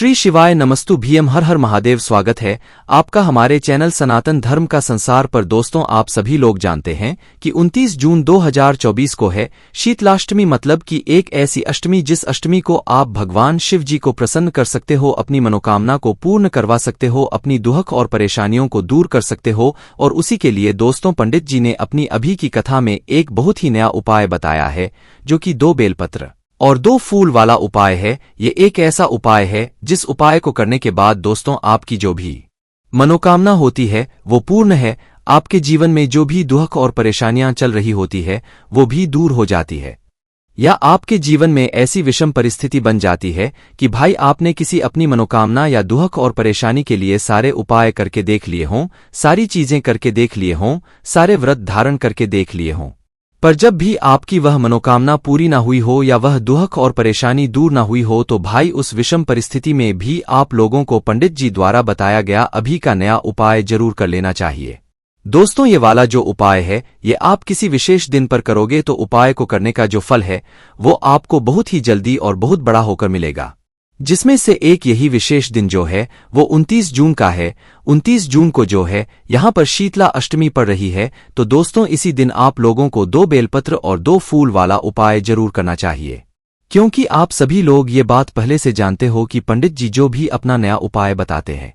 श्री शिवाय नमस्तु भीम हर हर महादेव। स्वागत है आपका हमारे चैनल सनातन धर्म का संसार पर। दोस्तों, आप सभी लोग जानते हैं कि 29 जून 2024 को है शीतलाष्टमी, मतलब कि एक ऐसी अष्टमी जिस अष्टमी को आप भगवान शिव जी को प्रसन्न कर सकते हो, अपनी मनोकामना को पूर्ण करवा सकते हो, अपनी दुख और परेशानियों को दूर कर सकते हो। और उसी के लिए दोस्तों पंडित जी ने अपनी अभी की कथा में एक बहुत ही नया उपाय बताया है, जो कि 2 बेलपत्र और 2 फूल वाला उपाय है। ये एक ऐसा उपाय है जिस उपाय को करने के बाद दोस्तों आपकी जो भी मनोकामना होती है वो पूर्ण है। आपके जीवन में जो भी दुख और परेशानियां चल रही होती है वो भी दूर हो जाती है, या आपके जीवन में ऐसी विषम परिस्थिति बन जाती है कि भाई आपने किसी अपनी मनोकामना या दुख और परेशानी के लिए सारे उपाय करके देख लिए हों, सारी चीजें करके देख लिए हों, सारे व्रत धारण करके देख लिए हों, पर जब भी आपकी वह मनोकामना पूरी ना हुई हो या वह दुख और परेशानी दूर ना हुई हो, तो भाई उस विषम परिस्थिति में भी आप लोगों को पंडित जी द्वारा बताया गया अभी का नया उपाय जरूर कर लेना चाहिए। दोस्तों, ये वाला जो उपाय है ये आप किसी विशेष दिन पर करोगे तो उपाय को करने का जो फल है वो आपको बहुत ही जल्दी और बहुत बड़ा होकर मिलेगा, जिसमें से एक यही विशेष दिन जो है वो 29 जून का है। 29 जून को जो है यहाँ पर शीतला अष्टमी पड़ रही है, तो दोस्तों इसी दिन आप लोगों को 2 बेलपत्र और 2 फूल वाला उपाय जरूर करना चाहिए, क्योंकि आप सभी लोग ये बात पहले से जानते हो कि पंडित जी जो भी अपना नया उपाय बताते हैं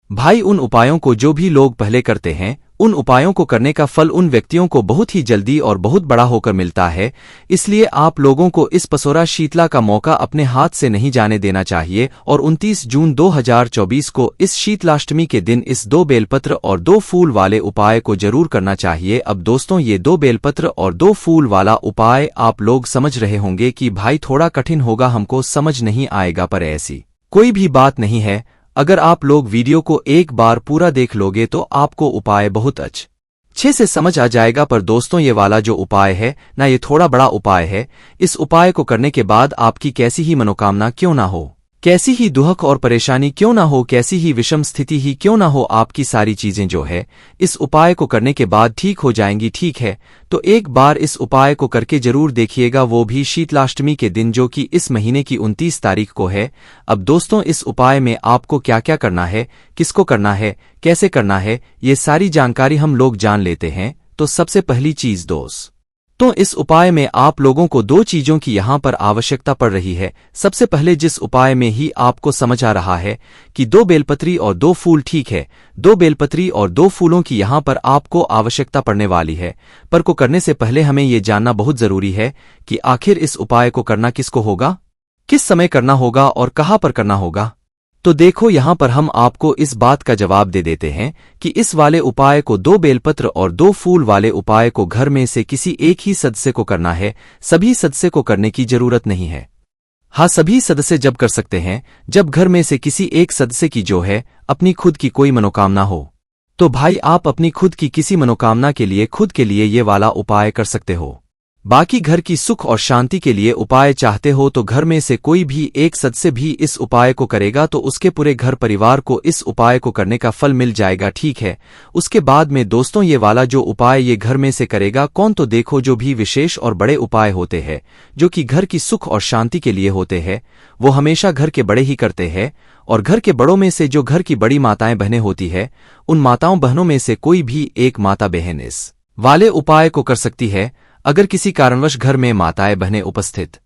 भाई, उन उपायों को जो भी लोग पहले करते हैं उन उपायों को करने का फल उन व्यक्तियों को बहुत ही जल्दी और बहुत बड़ा होकर मिलता है। इसलिए आप लोगों को इस पसोरा शीतला का मौका अपने हाथ से नहीं जाने देना चाहिए और 29 जून 2024 को इस शीतलाष्टमी के दिन इस 2 बेलपत्र और 2 फूल वाले उपाय को जरूर करना चाहिए। अब दोस्तों, ये 2 बेलपत्र और 2 फूल वाला उपाय आप लोग समझ रहे होंगे कि भाई थोड़ा कठिन होगा, हमको समझ नहीं आएगा, पर ऐसी कोई भी बात नहीं है। अगर आप लोग वीडियो को एक बार पूरा देख लोगे तो आपको उपाय बहुत अच्छे से समझ आ जाएगा। पर दोस्तों, ये वाला जो उपाय है ना, ये थोड़ा बड़ा उपाय है। इस उपाय को करने के बाद आपकी कैसी ही मनोकामना क्यों ना हो, कैसी ही दुख और परेशानी क्यों ना हो, कैसी ही विषम स्थिति ही क्यों ना हो, आपकी सारी चीजें जो है इस उपाय को करने के बाद ठीक हो जाएंगी। ठीक है, तो एक बार इस उपाय को करके जरूर देखिएगा, वो भी शीतलाष्टमी के दिन, जो कि इस महीने की 29 तारीख को है। अब दोस्तों, इस उपाय में आपको क्या क्या करना है, किसको करना है, कैसे करना है, ये सारी जानकारी हम लोग जान लेते हैं। तो सबसे पहली चीज तो इस उपाय में आप लोगों को 2 चीजों की यहाँ पर आवश्यकता पड़ रही है। सबसे पहले जिस उपाय में ही आपको समझ आ रहा है कि 2 बेलपत्री और 2 फूल, ठीक है, 2 बेलपत्री और 2 फूलों की यहाँ पर आपको आवश्यकता पड़ने वाली है। पर को करने से पहले हमें ये जानना बहुत जरूरी है कि आखिर इस उपाय को करना किसको होगा, किस समय करना होगा और कहाँ पर करना होगा। तो देखो, यहाँ पर हम आपको इस बात का जवाब दे देते हैं कि इस वाले उपाय को 2 बेलपत्र और 2 फूल वाले उपाय को घर में से किसी एक ही सदस्य को करना है। सभी सदस्य को करने की जरूरत नहीं है। हाँ, सभी सदस्य जब कर सकते हैं जब घर में से किसी एक सदस्य की जो है अपनी खुद की कोई मनोकामना हो। तो भाई आप अपनी खुद की किसी मनोकामना के लिए खुद के लिए ये वाला उपाय कर सकते हो। बाकी घर की सुख और शांति के लिए उपाय चाहते हो तो घर में से कोई भी एक सदस्य भी इस उपाय को करेगा तो उसके पूरे घर परिवार को इस उपाय को करने का फल मिल जाएगा। ठीक है, उसके बाद में दोस्तों ये वाला जो उपाय ये घर में से करेगा कौन, तो देखो जो भी विशेष और बड़े उपाय होते हैं जो कि घर की सुख और शांति के लिए होते हैं वो हमेशा घर के बड़े ही करते हैं। और घर के बड़ों में से जो घर की बड़ी माताएं बहनें होती है उन माताओं बहनों में से कोई भी एक माता बहन इस वाले उपाय को कर सकती है। अगर किसी कारणवश घर में माताएं बहनें उपस्थित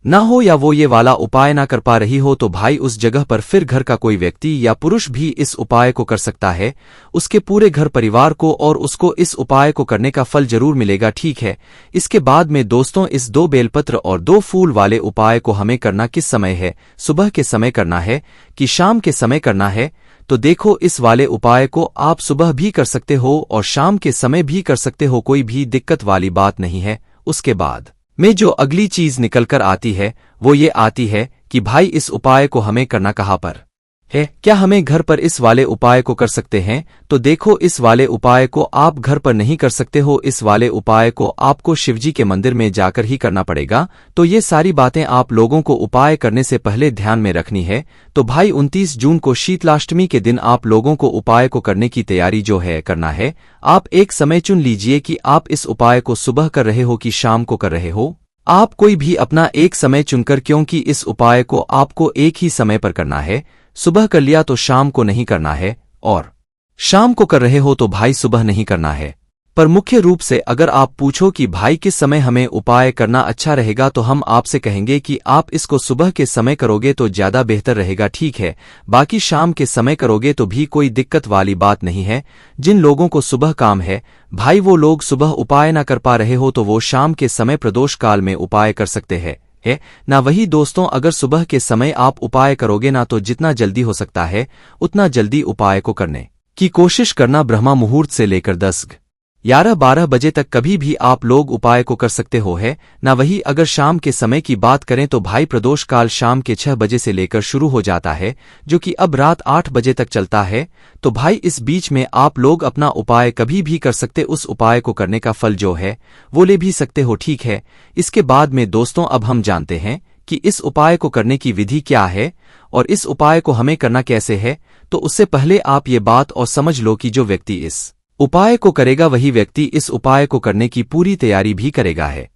ना हो या वो ये वाला उपाय ना कर पा रही हो तो भाई उस जगह पर फिर घर का कोई व्यक्ति या पुरुष भी इस उपाय को कर सकता है, उसके पूरे घर परिवार को, और उसको इस उपाय को करने का फल जरूर मिलेगा। ठीक है, इसके बाद में दोस्तों इस 2 बेलपत्र और 2 फूल वाले उपाय को हमें करना किस समय है, सुबह के समय करना है कि शाम के समय करना है। तो देखो, इस वाले उपाय को आप सुबह भी कर सकते हो और शाम के समय भी कर सकते हो, कोई भी दिक्कत वाली बात नहीं है। उसके बाद में जो अगली चीज निकलकर आती है वो ये आती है कि भाई इस उपाय को हमें करना कहाँ पर है, क्या हमें घर पर इस वाले उपाय को कर सकते हैं। तो देखो, इस वाले उपाय को आप घर पर नहीं कर सकते हो, इस वाले उपाय को आपको शिवजी के मंदिर में जाकर ही करना पड़ेगा। तो ये सारी बातें आप लोगों को उपाय करने से पहले ध्यान में रखनी है। तो भाई 29 जून को शीतलाष्टमी के दिन आप लोगों को उपाय को करने की तैयारी जो है करना है। आप एक समय चुन लीजिए कि आप इस उपाय को सुबह कर रहे हो कि शाम को कर रहे हो। आप कोई भी अपना एक समय चुनकर, क्योंकि इस उपाय को आपको एक ही समय पर करना है। सुबह कर लिया तो शाम को नहीं करना है, और शाम को कर रहे हो तो भाई सुबह नहीं करना है। पर मुख्य रूप से अगर आप पूछो कि भाई किस समय हमें उपाय करना अच्छा रहेगा, तो हम आपसे कहेंगे कि आप इसको सुबह के समय करोगे तो ज्यादा बेहतर रहेगा, ठीक है। बाकी शाम के समय करोगे तो भी कोई दिक्कत वाली बात नहीं है। जिन लोगों को सुबह काम है भाई, वो लोग सुबह उपाय ना कर पा रहे हो तो वो शाम के समय प्रदोष काल में उपाय कर सकते हैं, है ना। वही दोस्तों, अगर सुबह के समय आप उपाय करोगे ना तो जितना जल्दी हो सकता है उतना जल्दी उपाय को करने की कोशिश करना। ब्रह्मा मुहूर्त से लेकर 10-11-12 बजे तक कभी भी आप लोग उपाय को कर सकते हो, है ना। वही अगर शाम के समय की बात करें तो भाई प्रदोष काल शाम के 6 बजे से लेकर शुरू हो जाता है, जो कि अब रात 8 बजे तक चलता है। तो भाई इस बीच में आप लोग अपना उपाय कभी भी कर सकते, उस उपाय को करने का फल जो है वो ले भी सकते हो, ठीक है। इसके बाद में दोस्तों अब हम जानते हैं कि इस उपाय को करने की विधि क्या है और इस उपाय को हमें करना कैसे है। तो उससे पहले आप ये बात और समझ लो कि जो व्यक्ति इस उपाय को करेगा वही व्यक्ति इस उपाय को करने की पूरी तैयारी भी करेगा, है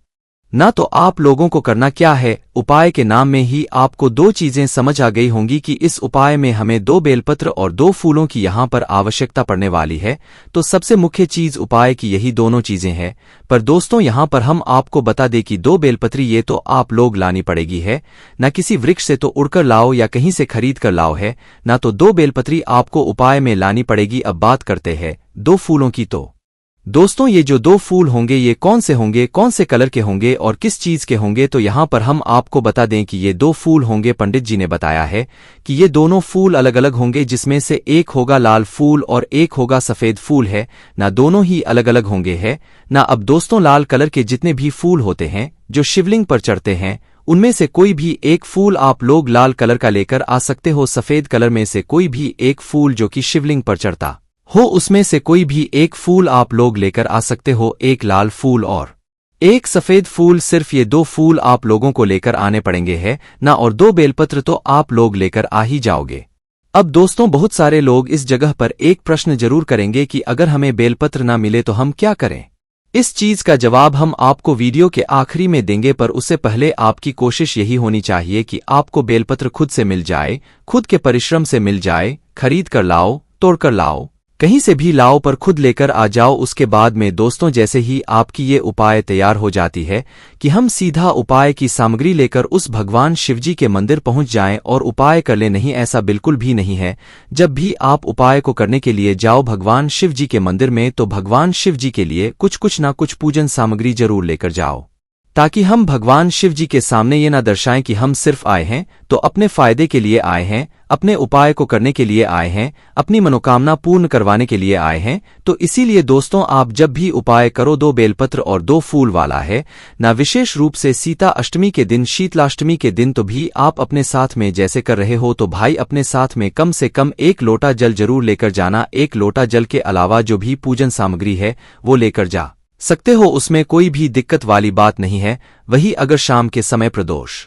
ना। तो आप लोगों को करना क्या है, उपाय के नाम में ही आपको 2 चीजें समझ आ गई होंगी कि इस उपाय में हमें 2 बेलपत्र और 2 फूलों की यहाँ पर आवश्यकता पड़ने वाली है। तो सबसे मुख्य चीज उपाय की यही दोनों चीजें हैं। पर दोस्तों यहाँ पर हम आपको बता दें कि 2 बेलपत्री ये तो आप लोग लानी पड़ेगी, है ना। किसी वृक्ष से तो उड़कर लाओ या कहीं से खरीद कर लाओ, है ना। तो 2 बेलपत्री आपको उपाय में लानी पड़ेगी। अब बात करते हैं 2 फूलों की। तो दोस्तों ये जो 2 फूल होंगे ये कौन से होंगे, कौन से कलर के होंगे और किस चीज के होंगे, तो यहाँ पर हम आपको बता दें कि ये 2 फूल होंगे। पंडित जी ने बताया है कि ये दोनों फूल अलग अलग होंगे, जिसमें से एक होगा लाल फूल और एक होगा सफेद फूल, है ना। दोनों ही अलग अलग होंगे, है ना। अब दोस्तों लाल कलर के जितने भी फूल होते हैं जो शिवलिंग पर चढ़ते हैं, उनमें से कोई भी एक फूल आप लोग लाल कलर का लेकर आ सकते हो। सफेद कलर में से कोई भी एक फूल जो कि शिवलिंग पर चढ़ता हो, उसमें से कोई भी एक फूल आप लोग लेकर आ सकते हो। एक लाल फूल और एक सफेद फूल, सिर्फ ये 2 फूल आप लोगों को लेकर आने पड़ेंगे, है ना। और 2 बेलपत्र तो आप लोग लेकर आ ही जाओगे। अब दोस्तों बहुत सारे लोग इस जगह पर एक प्रश्न जरूर करेंगे कि अगर हमें बेलपत्र ना मिले तो हम क्या करें। इस चीज का जवाब हम आपको वीडियो के आखिरी में देंगे, पर उससे पहले आपकी कोशिश यही होनी चाहिए कि आपको बेलपत्र खुद से मिल जाए, खुद के परिश्रम से मिल जाए। खरीद कर लाओ, तोड़कर लाओ, कहीं से भी लाओ, पर खुद लेकर आ जाओ। उसके बाद में दोस्तों जैसे ही आपकी ये उपाय तैयार हो जाती है कि हम सीधा उपाय की सामग्री लेकर उस भगवान शिवजी के मंदिर पहुंच जाएं और उपाय कर ले। नहीं, ऐसा बिल्कुल भी नहीं है। जब भी आप उपाय को करने के लिए जाओ भगवान शिवजी के मंदिर में, तो भगवान शिवजी के लिए कुछ ना कुछ पूजन सामग्री जरूर लेकर जाओ, ताकि हम भगवान शिव जी के सामने ये ना दर्शाएं कि हम सिर्फ आए हैं तो अपने फायदे के लिए आए हैं, अपने उपाय को करने के लिए आए हैं, अपनी मनोकामना पूर्ण करवाने के लिए आए हैं। तो इसीलिए दोस्तों आप जब भी उपाय करो 2 बेलपत्र और 2 फूल वाला, है ना। विशेष रूप से सीता अष्टमी के दिन, शीतलाष्टमी के दिन तो भी आप अपने साथ में जैसे कर रहे हो, तो भाई अपने साथ में कम से कम 1 लोटा जल जरूर लेकर जाना। 1 लोटा जल के अलावा जो भी पूजन सामग्री है वो लेकर जा सकते हो, उसमें कोई भी दिक्कत वाली बात नहीं है। वही अगर शाम के समय प्रदोष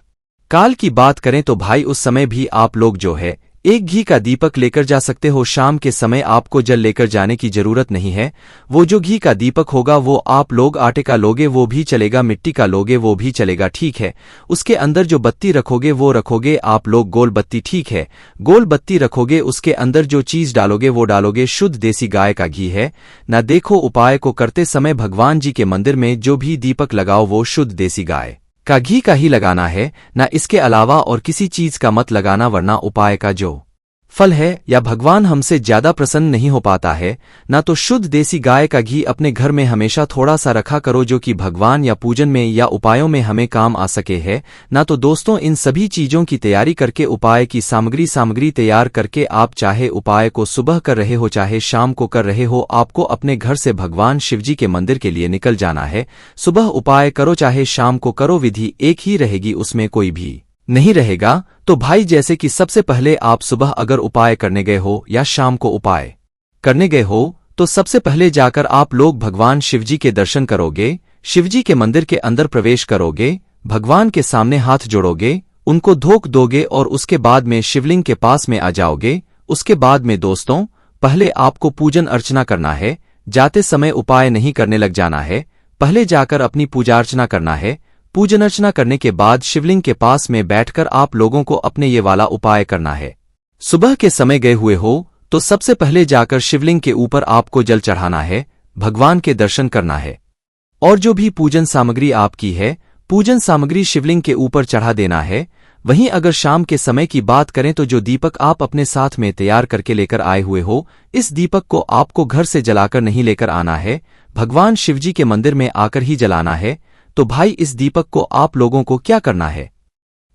काल की बात करें तो भाई उस समय भी आप लोग जो है 1 घी का दीपक लेकर जा सकते हो। शाम के समय आपको जल लेकर जाने की जरूरत नहीं है। वो जो घी का दीपक होगा वो आप लोग आटे का लोगे वो भी चलेगा, मिट्टी का लोगे वो भी चलेगा, ठीक है। उसके अंदर जो बत्ती रखोगे वो रखोगे आप लोग गोल बत्ती, ठीक है। गोल बत्ती रखोगे, उसके अंदर जो चीज डालोगे वो डालोगे शुद्ध देसी गाय का घी, है ना। देखो उपाय को करते समय भगवान जी के मंदिर में जो भी दीपक लगाओ वो शुद्ध देसी गाय का घी का ही लगाना है ना, इसके अलावा और किसी चीज का मत लगाना, वरना उपाय का जो फल है या भगवान हमसे ज्यादा प्रसन्न नहीं हो पाता है ना। तो शुद्ध देसी गाय का घी अपने घर में हमेशा थोड़ा सा रखा करो, जो कि भगवान या पूजन में या उपायों में हमें काम आ सके, है ना। तो दोस्तों इन सभी चीजों की तैयारी करके उपाय की सामग्री तैयार करके आप चाहे उपाय को सुबह कर रहे हो चाहे शाम को कर रहे हो, आपको अपने घर से भगवान शिवजी के मंदिर के लिए निकल जाना है। सुबह उपाय करो चाहे शाम को करो, विधि एक ही रहेगी, उसमें कोई भी नहीं रहेगा। तो भाई जैसे कि सबसे पहले आप सुबह अगर उपाय करने गए हो या शाम को उपाय करने गए हो, तो सबसे पहले जाकर आप लोग भगवान शिवजी के दर्शन करोगे, शिवजी के मंदिर के अंदर प्रवेश करोगे, भगवान के सामने हाथ जोड़ोगे, उनको धोख दोगे और उसके बाद में शिवलिंग के पास में आ जाओगे। उसके बाद में दोस्तों पहले आपको पूजन अर्चना करना है। जाते समय उपाय नहीं करने लग जाना है, पहले जाकर अपनी पूजा अर्चना करना है। पूजन अर्चना करने के बाद शिवलिंग के पास में बैठकर आप लोगों को अपने ये वाला उपाय करना है। सुबह के समय गए हुए हो तो सबसे पहले जाकर शिवलिंग के ऊपर आपको जल चढ़ाना है, भगवान के दर्शन करना है और जो भी पूजन सामग्री आपकी है, पूजन सामग्री शिवलिंग के ऊपर चढ़ा देना है। वहीं अगर शाम के समय की बात करें तो जो दीपक आप अपने साथ में तैयार करके लेकर आए हुए हो, इस दीपक को आपको घर से जलाकर नहीं लेकर आना है, भगवान शिवजी के मंदिर में आकर ही जलाना है। तो भाई इस दीपक को आप लोगों को क्या करना है,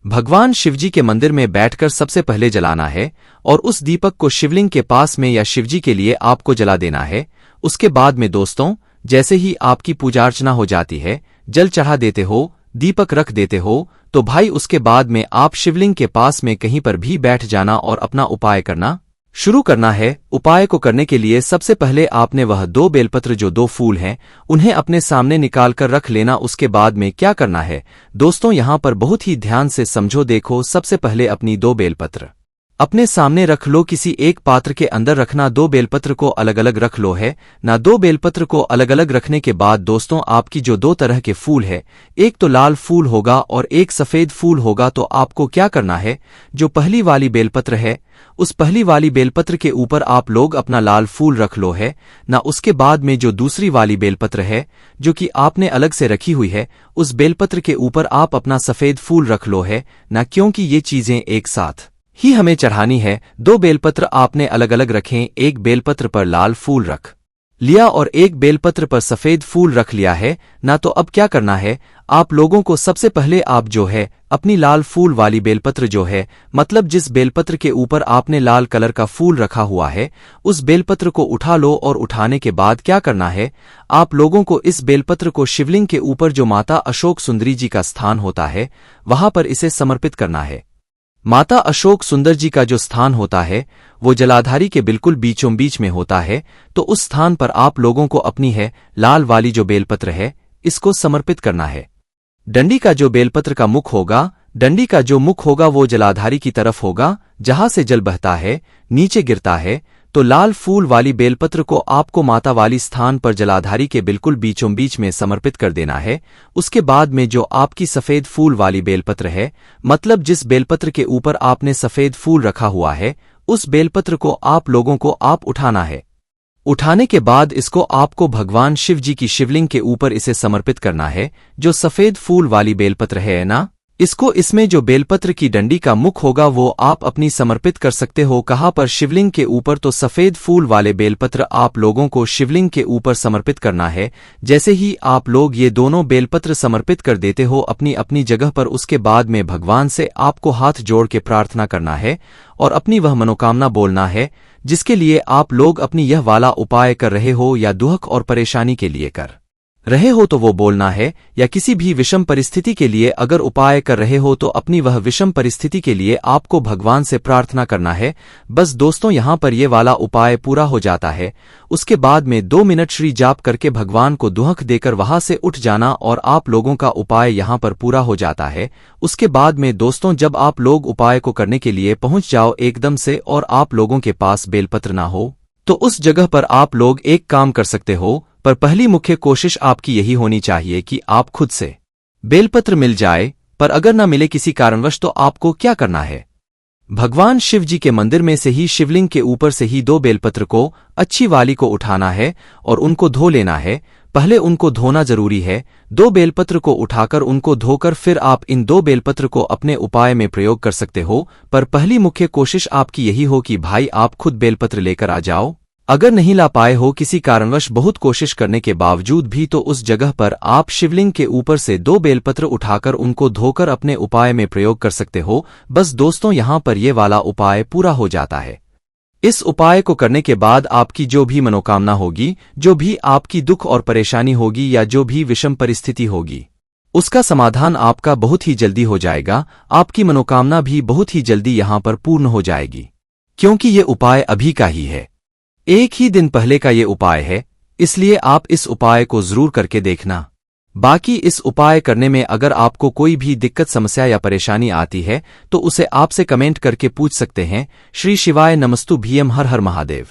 भगवान शिवजी के मंदिर में बैठकर सबसे पहले जलाना है और उस दीपक को शिवलिंग के पास में या शिवजी के लिए आपको जला देना है। उसके बाद में दोस्तों, जैसे ही आपकी पूजा अर्चना हो जाती है, जल चढ़ा देते हो, दीपक रख देते हो, तो भाई उसके बाद में आप शिवलिंग के पास में कहीं पर भी बैठ जाना और अपना उपाय करना शुरू करना है। उपाय को करने के लिए सबसे पहले आपने वह 2 बेलपत्र जो 2 फूल हैं, उन्हें अपने सामने निकाल कर रख लेना। उसके बाद में क्या करना है दोस्तों, यहां पर बहुत ही ध्यान से समझो। देखो, सबसे पहले अपनी 2 बेलपत्र अपने सामने रख लो, किसी एक पात्र के अंदर रखना। 2 बेलपत्र को अलग अलग रख लो है ना। 2 बेलपत्र को अलग अलग रखने के बाद दोस्तों, आपकी जो 2 तरह के फूल है, एक तो लाल फूल होगा और एक सफेद फूल होगा। तो आपको क्या करना है, जो पहली वाली बेलपत्र है, उस पहली वाली बेलपत्र के ऊपर आप लोग अपना लाल फूल रख लो है ना। उसके बाद में जो दूसरी वाली बेलपत्र है, जो कि आपने अलग से रखी हुई है, उस बेलपत्र के ऊपर आप अपना सफेद फूल रख लो है ना, क्योंकि ये चीजें एक साथ ही हमें चढ़ानी है। 2 बेलपत्र आपने अलग अलग रखें, एक बेलपत्र पर लाल फूल रख लिया और एक बेलपत्र पर सफेद फूल रख लिया है ना। तो अब क्या करना है, आप लोगों को सबसे पहले आप जो है अपनी लाल फूल वाली बेलपत्र जो है, मतलब जिस बेलपत्र के ऊपर आपने लाल कलर का फूल रखा हुआ है, उस बेलपत्र को उठा लो और उठाने के बाद क्या करना है, आप लोगों को इस बेलपत्र को शिवलिंग के ऊपर जो माता अशोक सुंदरी जी का स्थान होता है, वहां पर इसे समर्पित करना है। माता अशोक सुंदर जी का जो स्थान होता है, वो जलाधारी के बिल्कुल बीचों बीच में होता है। तो उस स्थान पर आप लोगों को अपनी है लाल वाली जो बेलपत्र है, इसको समर्पित करना है। डंडी का जो बेलपत्र का मुख होगा, डंडी का जो मुख होगा वो जलाधारी की तरफ होगा, जहां से जल बहता है, नीचे गिरता है। तो लाल फूल वाली बेलपत्र को आपको माता वाली स्थान पर जलाधारी के बिल्कुल बीचों बीच में समर्पित कर देना है। उसके बाद में जो आपकी सफेद फूल वाली बेलपत्र है, मतलब जिस बेलपत्र के ऊपर आपने सफेद फूल रखा हुआ है, उस बेलपत्र को आप लोगों को आप उठाना है। उठाने के बाद इसको आपको भगवान शिव जी की शिवलिंग के ऊपर इसे समर्पित करना है, जो सफेद फूल वाली बेलपत्र है ना। इसको इसमें जो बेलपत्र की डंडी का मुख होगा वो आप अपनी समर्पित कर सकते हो। कहाँ पर, शिवलिंग के ऊपर। तो सफेद फूल वाले बेलपत्र आप लोगों को शिवलिंग के ऊपर समर्पित करना है। जैसे ही आप लोग ये दोनों बेलपत्र समर्पित कर देते हो अपनी अपनी जगह पर, उसके बाद में भगवान से आपको हाथ जोड़ के प्रार्थना करना है और अपनी वह मनोकामना बोलना है जिसके लिए आप लोग अपनी यह वाला उपाय कर रहे हो या दुख और परेशानी के लिए कर रहे हो तो वो बोलना है, या किसी भी विषम परिस्थिति के लिए अगर उपाय कर रहे हो तो अपनी वह विषम परिस्थिति के लिए आपको भगवान से प्रार्थना करना है। बस दोस्तों, यहां पर ये वाला उपाय पूरा हो जाता है। उसके बाद में 2 मिनट श्री जाप करके भगवान को दुहक देकर वहां से उठ जाना और आप लोगों का उपाय यहां पर पूरा हो जाता है। उसके बाद में दोस्तों, जब आप लोग उपाय को करने के लिए पहुंच जाओ एकदम से और आप लोगों के पास बेलपत्र ना हो, तो उस जगह पर आप लोग एक काम कर सकते हो, पर पहली मुख्य कोशिश आपकी यही होनी चाहिए कि आप खुद से बेलपत्र मिल जाए। पर अगर न मिले किसी कारणवश, तो आपको क्या करना है, भगवान शिव जी के मंदिर में से ही शिवलिंग के ऊपर से ही 2 बेलपत्र को अच्छी वाली को उठाना है और उनको धो लेना है। पहले उनको धोना जरूरी है। 2 बेलपत्र को उठाकर उनको धोकर फिर आप इन 2 बेलपत्र को अपने उपाय में प्रयोग कर सकते हो। पर पहली मुख्य कोशिश आपकी यही हो कि भाई आप खुद बेलपत्र लेकर आ जाओ। अगर नहीं ला पाए हो किसी कारणवश, बहुत कोशिश करने के बावजूद भी, तो उस जगह पर आप शिवलिंग के ऊपर से 2 बेलपत्र उठाकर उनको धोकर अपने उपाय में प्रयोग कर सकते हो। बस दोस्तों, यहां पर ये वाला उपाय पूरा हो जाता है। इस उपाय को करने के बाद आपकी जो भी मनोकामना होगी, जो भी आपकी दुख और परेशानी होगी या जो भी विषम परिस्थिति होगी, उसका समाधान आपका बहुत ही जल्दी हो जाएगा। आपकी मनोकामना भी बहुत ही जल्दी यहां पर पूर्ण हो जाएगी, क्योंकि ये उपाय अभी का ही है, एक ही दिन पहले का ये उपाय है। इसलिए आप इस उपाय को जरूर करके देखना। बाकी इस उपाय करने में अगर आपको कोई भी दिक्कत, समस्या या परेशानी आती है तो उसे आपसे कमेंट करके पूछ सकते हैं। श्री शिवाय नमस्तु भीम, हर हर महादेव।